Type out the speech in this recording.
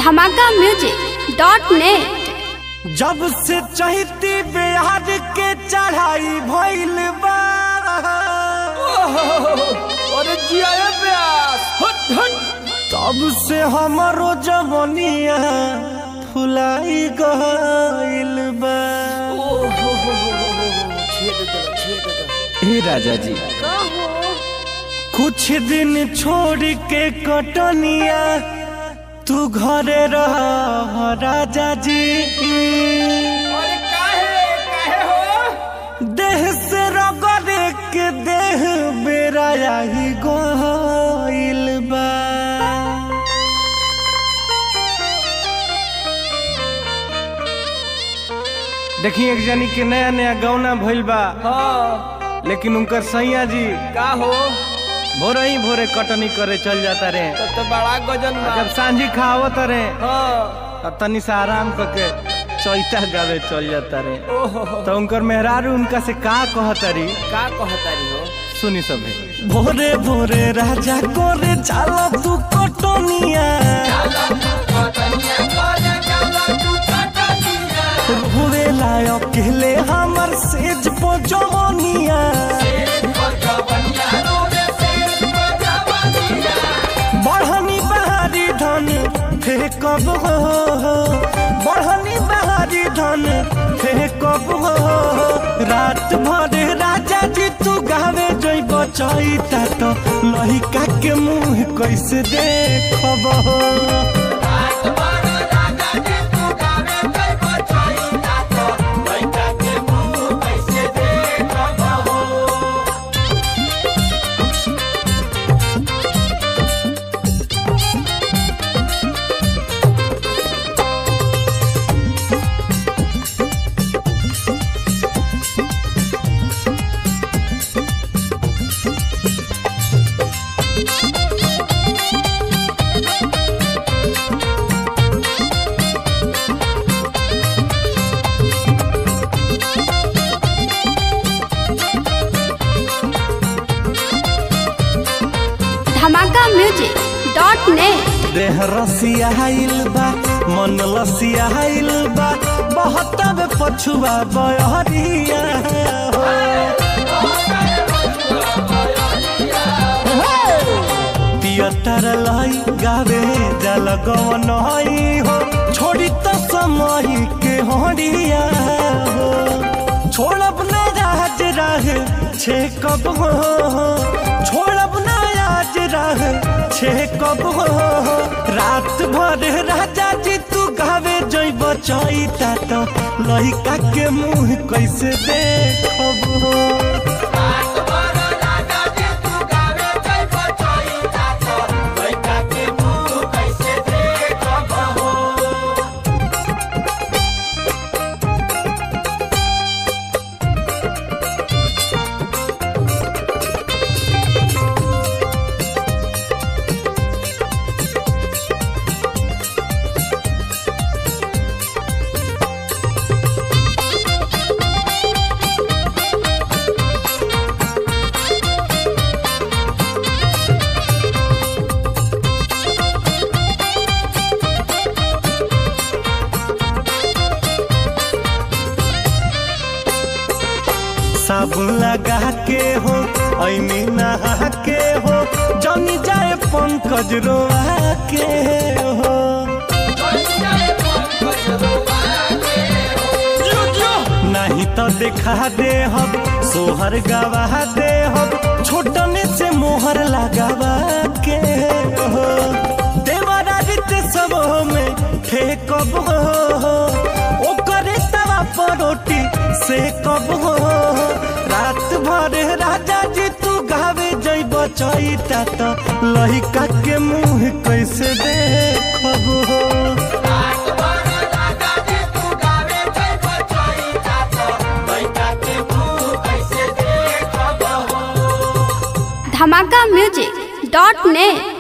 धमाकाmusic.net। जब से चहती बिहार के चढ़ाई भइल बा अरे जिया प्यास हट हट तब से हमारो जवनिया फुलाई गइल बा। हे राजा जी कुछ दिन छोड़ के कटनिया तू घरे रह राजा जी। अरे काहे हो देह से रगड़े के देह बेरा ही गइल बा। देखिए एक जनी के नया नया गौना भइल बा। हाँ लेकिन उनकर सैया जी का हो भोरे ही भोरे कटनी करे चल जाता रे। तो बड़ा गजन बा। जब सांझी खावत रे हाँ तनी सा आराम करके चैता गावे चल जाता रे। ओहो तो उनकर मेहरारू उनका से का कहतरी का कहतारी हो सुनी सभे। भोरे भोरे राजा करे चला तू कटनिया रोवे लायक कहले हमर सेज पो जवनिया। बढ़नी बहारी धन फेंकब हो बढ़नी बहारी धन फेंकब हो। रात भर राजा जी तू गावे जइब चैता तो लहिका के मुँह कैसे देखब हो। धमाकाmusic.net। देह रसियाइल बा मन लसियाइल बा बहुत पछुआ बहरिया पियतर लाई गावे जल गवन हो छोड़ी तो समय के हरिया हो। छोड़ब न राज राह छे कब हो छोड़ब न आज राह छे कब हो। रात भर राजा जी तू गावे जइब चैता तो लहिका के मुँह कैसे देखब हो। साबुन लगा के हो ऐनी नहा के हो जनी जाए पंकज रोआ के हो। नहीं तो दिखा दे हम सोहर गवा दे हम छोटने से मोहर लगावा के हो। देवराजित सब में फेंकब हो ओकरे तवा पर रोटी से कब हो। रात भर राजा जी तू गावे जइब चैता तो लहिका के मुँह कैसे देखब हो। धमाकाmusic.net।